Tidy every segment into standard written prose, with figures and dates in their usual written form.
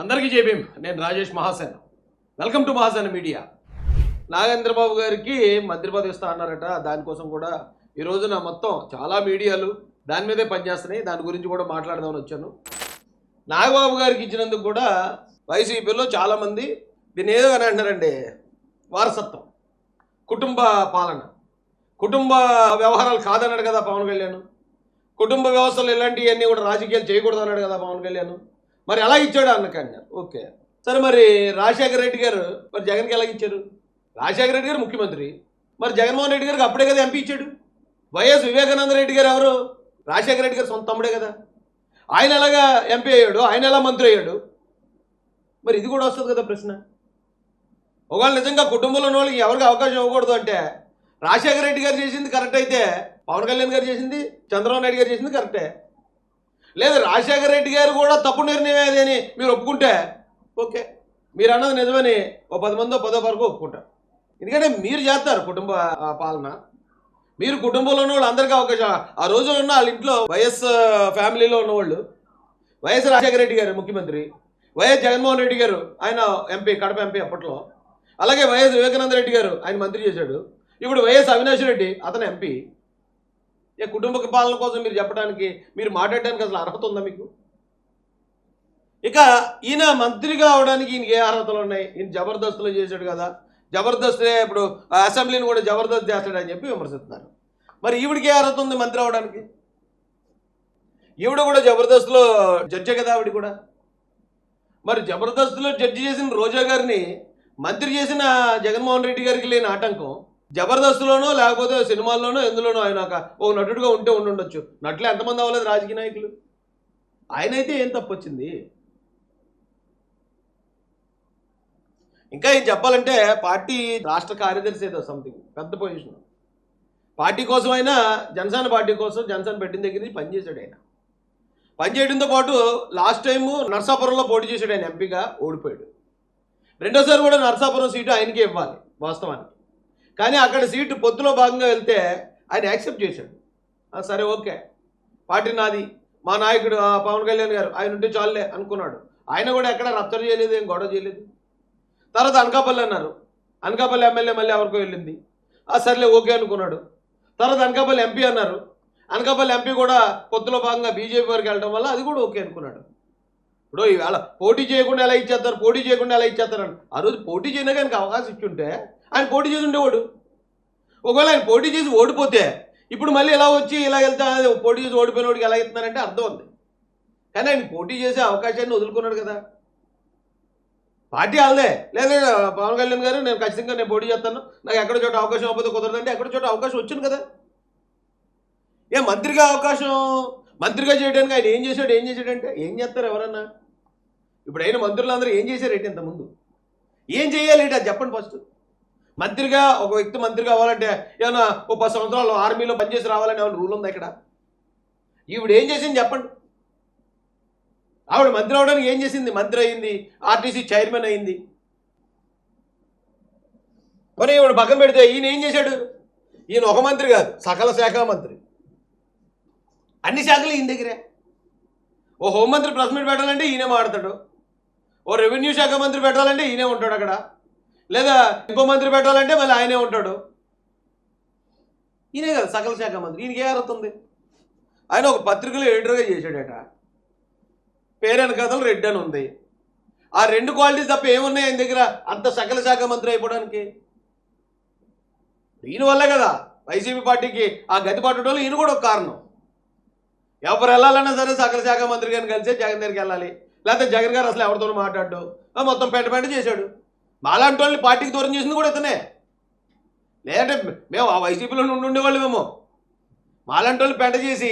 అందరికీ జైభీం. నేను Rajesh Mahasen. Welcome to Mahasen media. Nagendra Babu గారికి మంత్రి పదవి ఇస్తా అన్నారట. దానికోసం కూడా ఈ రోజున మొత్తం చాలా మీడియాలు దాని మీదే పనిచేస్తున్నాయి. దాని గురించి కూడా మాట్లాడదామని వచ్చాను. నాగబాబు గారికి ఇచ్చినందుకు కూడా వైసీపీలో చాలామంది దీన్ని ఏదో అని అంటారండి, వారసత్వం, కుటుంబ పాలన, కుటుంబ వ్యవహారాలు కాదన్నాడు కదా పవన్ కళ్యాణ్. కుటుంబ వ్యవస్థలు ఇలాంటివన్నీ కూడా రాజకీయాలు చేయకూడదు అన్నాడు కదా పవన్ కళ్యాణ్. మరి ఎలా ఇచ్చాడు అన్నారు. ఓకే సరే, మరి రాజశేఖర రెడ్డి గారు మరి జగన్కి ఎలా ఇచ్చారు? రాజశేఖర రెడ్డి గారు ముఖ్యమంత్రి, మరి జగన్మోహన్ రెడ్డి గారికి అప్పుడే కదా ఎంపీ ఇచ్చాడు. వైఎస్ వివేకానంద రెడ్డి గారు ఎవరు? రాజశేఖర రెడ్డి గారు సొంత తమ్ముడే కదా. ఆయన ఎలాగా ఎంపీ అయ్యాడు, ఆయన ఎలా మంత్రి అయ్యాడు? మరి ఇది కూడా వస్తుంది కదా ప్రశ్న. ఒకవేళ నిజంగా కుటుంబంలో ఉన్న వాళ్ళకి ఎవరికి అవకాశం ఇవ్వకూడదు అంటే రాజశేఖర రెడ్డి గారు చేసింది కరెక్ట్ అయితే పవన్ కళ్యాణ్ గారు చేసింది, చంద్రబాబు నాయుడు గారు చేసింది కరెక్టే. లేదు రాజశేఖర రెడ్డి గారు కూడా తప్పుడు నిర్ణయం అది అని మీరు ఒప్పుకుంటే ఓకే, మీరు అన్నది నిజమని ఓ 10 మందో 10 వరకు ఒప్పుకుంటారు. ఎందుకంటే మీరు చేస్తారు కుటుంబ పాలన, మీరు కుటుంబంలో ఉన్న వాళ్ళు అందరికీ అవకాశం. ఆ రోజుల్లో ఉన్న వాళ్ళ ఇంట్లో వైఎస్ ఫ్యామిలీలో ఉన్నవాళ్ళు, వైఎస్ రాజశేఖర రెడ్డి గారు ముఖ్యమంత్రి, వైఎస్ జగన్మోహన్ రెడ్డి గారు ఆయన ఎంపీ, కడప ఎంపీ అప్పట్లో, అలాగే వైఎస్ వివేకానంద రెడ్డి గారు ఆయన మంత్రి చేశాడు, ఇప్పుడు వైఎస్ అవినాష్ రెడ్డి అతను ఎంపీ. ఏ కుటుంబ పాలన కోసం మీరు చెప్పడానికి, మీరు మాట్లాడడానికి అసలు అర్హత ఉందా మీకు? ఇక ఈయన మంత్రిగా అవడానికి ఈయనకి ఏ అర్హతలు ఉన్నాయి? ఈయన జబర్దస్త్లో చేశాడు కదా, జబర్దస్త్ ఇప్పుడు అసెంబ్లీని కూడా జబర్దస్త్ చేస్తాడని చెప్పి విమర్శిస్తున్నారు. మరి ఈవిడికి ఏ అర్హత ఉంది మంత్రి అవడానికి? ఈవిడ కూడా జబర్దస్త్లో జడ్జే కదా ఆవిడ కూడా. మరి జబర్దస్త్లో జడ్జి చేసిన రోజా గారిని మంత్రి చేసిన జగన్మోహన్ రెడ్డి గారికి లేని ఆటంకం జబర్దస్త్లోనో లేకపోతే సినిమాల్లోనో ఎందులోనో ఆయన ఒక నటుడుగా ఉంటే ఉండొచ్చు. నటులు ఎంతమంది అవ్వలేదు రాజకీయ నాయకులు? ఆయన అయితే ఏం తప్పు వచ్చింది? ఇంకా ఏం చెప్పాలంటే పార్టీ రాష్ట్ర కార్యదర్శి ఏదో సంథింగ్ పెద్ద పొజిషన్. పార్టీ కోసం అయినా జనసేన పార్టీ కోసం జనసేన పెట్టిన దగ్గర నుంచి పనిచేశాడు. ఆయన పనిచేయడంతో పాటు లాస్ట్ టైము నర్సాపురంలో పోటీ చేశాడు. ఆయన ఎంపీగా ఓడిపోయాడు. రెండోసారి కూడా నర్సాపురం సీటు ఆయనకే ఇవ్వాలి వాస్తవానికి. కానీ అక్కడ సీటు పొత్తులో భాగంగా వెళ్తే ఆయన యాక్సెప్ట్ చేశాడు. సరే ఓకే, పార్టీ నాది, మా నాయకుడు పవన్ కళ్యాణ్ గారు ఆయన ఉంటే చాలులే అనుకున్నాడు. ఆయన కూడా ఎక్కడ రచ్చరు చేయలేదు, ఏం గొడవ చేయలేదు. తర్వాత అనకాపల్లి అన్నారు, అనకాపల్లి ఎమ్మెల్యే మళ్ళీ ఎవరికో వెళ్ళింది, సర్లే ఓకే అనుకున్నాడు. తర్వాత అనకాపల్లి ఎంపీ అన్నారు, అనకాపల్లి ఎంపీ కూడా పొత్తులో భాగంగా బీజేపీ వరకు వెళ్ళడం వల్ల అది కూడా ఓకే అనుకున్నాడు. ఇప్పుడు ఈవేళ పోటీ చేయకుండా ఎలా ఇచ్చేస్తారు, పోటీ చేయకుండా ఎలా ఇచ్చేస్తారని. ఆ రోజు పోటీ చేయడానికి ఆయనకు అవకాశం ఇచ్చుంటే ఆయన పోటీ చేసి ఉండేవాడు. ఒకవేళ ఆయన పోటీ చేసి ఓడిపోతే ఇప్పుడు మళ్ళీ ఇలా వచ్చి ఇలా వెళ్తే పోటీ చేసి ఓడిపోయిన వాడికి ఎలా ఇస్తున్నారంటే అర్థం ఉంది. కానీ ఆయన పోటీ చేసే అవకాశాన్ని వదులుకున్నాడు కదా. పార్టీ వాళ్ళదే, లేదా పవన్ కళ్యాణ్ గారు నేను ఖచ్చితంగా నేను పోటీ చేస్తాను, నాకు ఎక్కడ చోట అవకాశం అవ్వకపోతే కుదరదంటే ఎక్కడ చోట అవకాశం వచ్చింది కదా. మంత్రిగా అవకాశం, మంత్రిగా చేయడానికి ఆయన ఏం చేశాడంటే ఏం చేస్తారు ఎవరన్నా? ఇప్పుడు అయిన మంత్రులందరూ ఏం చేశారేంటి ఇంతకుముందు? ఏం చేయాలి అది చెప్పండి ఫస్ట్. మంత్రిగా ఒక వ్యక్తి మంత్రి కావాలంటే ఏమన్నా ఓ 10 సంవత్సరాలు ఆర్మీలో పనిచేసి రావాలని ఏమైనా రూల్ ఉందా ఇక్కడ? ఈవిడ ఏం చేసింది చెప్పండి. ఆవిడ మంత్రి అవడానికి ఏం చేసింది? మంత్రి అయింది, ఆర్టీసీ చైర్మన్ అయింది. మరి ఈవిడ పక్కన పెడితే ఈయన ఏం చేశాడు? ఈయన ఒక మంత్రి కాదు, సకల శాఖ మంత్రి, అన్ని శాఖలు ఈయన దగ్గరే. ఓ హోంమంత్రి ప్రెస్ మీట్ పెట్టాలంటే ఈయనే మాట్లాడతాడు, ఓ రెవెన్యూ శాఖ మంత్రి పెట్టాలంటే ఈయనే ఉంటాడు అక్కడ, లేదా ఇంకో మంత్రి పెట్టాలంటే మళ్ళీ ఆయనే ఉంటాడు. ఈయనే కదా సకల శాఖ మంత్రి. ఈయనకి ఏ అర్హత ఉంది? ఆయన ఒక పత్రికలో ఎడిటర్గా చేశాడట, పేరెన కథలు రెడ్డి అని ఉంది. ఆ 2 క్వాలిటీస్ తప్ప ఏమున్నాయి ఆయన దగ్గర అంత సకల శాఖ మంత్రి అయిపోవడానికి? ఈయన వల్లే కదా వైసీపీ పార్టీకి ఆ గతి పట్టడంలో ఈయన కూడా ఒక కారణం. ఎవరు వెళ్ళాలన్నా సరే సకల శాఖ మంత్రి గారిని కలిసే జగన్ దగ్గరికి వెళ్ళాలి, లేకపోతే జగన్ గారు అసలు ఎవరితో మాట్లాడు, మొత్తం పెంట చేశాడు. మాలాంటి వాళ్ళని పార్టీకి దూరం చేసింది కూడా ఇతనే. లేదంటే మేము ఆ వైసీపీలో ఉండేవాళ్ళు, మేము మాలాంటి వాళ్ళు పెంట చేసి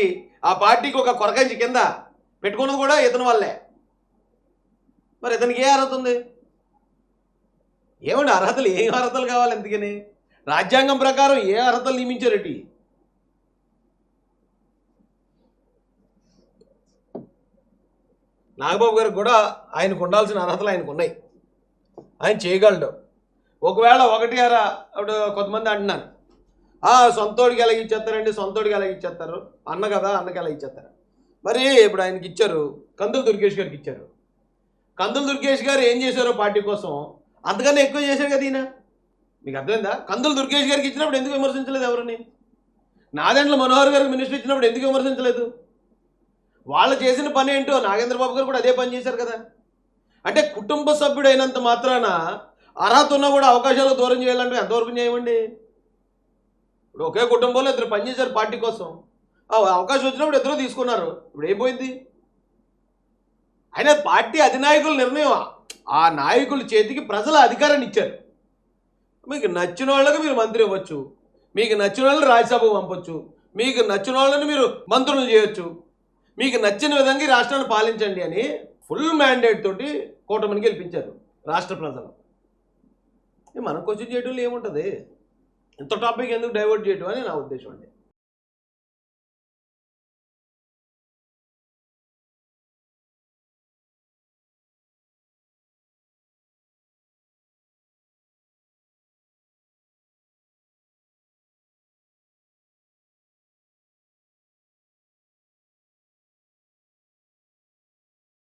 ఆ పార్టీకి ఒక కొరకంచి కింద పెట్టుకున్నది కూడా ఇతని వల్లే. మరి ఇతనికి ఏ అర్హత ఉంది? ఏమండి అర్హతలు, ఏం అర్హతలు కావాలి ఎందుకని? రాజ్యాంగం ప్రకారం ఏ అర్హతలు నియమించారటి? నాగబాబు గారికి కూడా ఆయనకు ఉండాల్సిన అర్హతలు ఆయనకు ఉన్నాయి, ఆయన చేయగలడు. ఒకవేళ ఒకటి అరా అప్పుడు కొంతమంది అంటున్నారు, సొంతోడికి ఎలా ఇచ్చేస్తారండి, సొంతోడికి ఎలా ఇచ్చేస్తారు, అన్న కదా అన్నకి ఎలా ఇచ్చేస్తారు. మరి ఇప్పుడు ఆయనకి ఇచ్చారు, కందులు దుర్గేష్ గారికి ఇచ్చారు. కందులు దుర్గేష్ గారు ఏం చేశారో పార్టీ కోసం అంతకన్నా ఎక్కువ చేశారు కదా ఈయన. మీకు అర్థమైందా? కందులు దుర్గేష్ గారికి ఇచ్చినప్పుడు ఎందుకు విమర్శించలేదు ఎవరిని? నాదెండ్ల మనోహర్ గారికి మినిస్టర్ ఇచ్చినప్పుడు ఎందుకు విమర్శించలేదు? వాళ్ళు చేసిన పని ఏంటో నాగేంద్రబాబు గారు కూడా అదే పని చేశారు కదా. అంటే కుటుంబ సభ్యుడు అయినంత మాత్రాన అర్హత ఉన్నా కూడా అవకాశాలు దూరం చేయాలంటే ఎంతవరకు చేయమండి? ఇప్పుడు ఒకే కుటుంబంలో ఇద్దరు పనిచేశారు పార్టీ కోసం, అవకాశం వచ్చినప్పుడు ఇద్దరు తీసుకున్నారు, ఇప్పుడు ఏం పోయింది? అయినా పార్టీ అధినాయకుల నిర్ణయం, ఆ నాయకుల చేతికి ప్రజల అధికారాన్ని ఇచ్చారు. మీకు నచ్చిన వాళ్ళకి మీరు మంత్రి ఇవ్వచ్చు, మీకు నచ్చిన వాళ్ళని రాజ్యసభకు పంపొచ్చు, మీకు నచ్చిన వాళ్ళని మీరు మంత్రులు చేయొచ్చు, మీకు నచ్చిన విధంగా ఈ రాష్ట్రాన్ని పాలించండి అని ఫుల్ మ్యాండేట్ తోటి కూటమిని గెలిపించారు రాష్ట్ర ప్రజలు. మనం క్వశ్చన్ చేయడంలో ఏముంటుంది? ఇంత టాపిక్ ఎందుకు డైవర్ట్ చేయడం అని నా ఉద్దేశం అండి.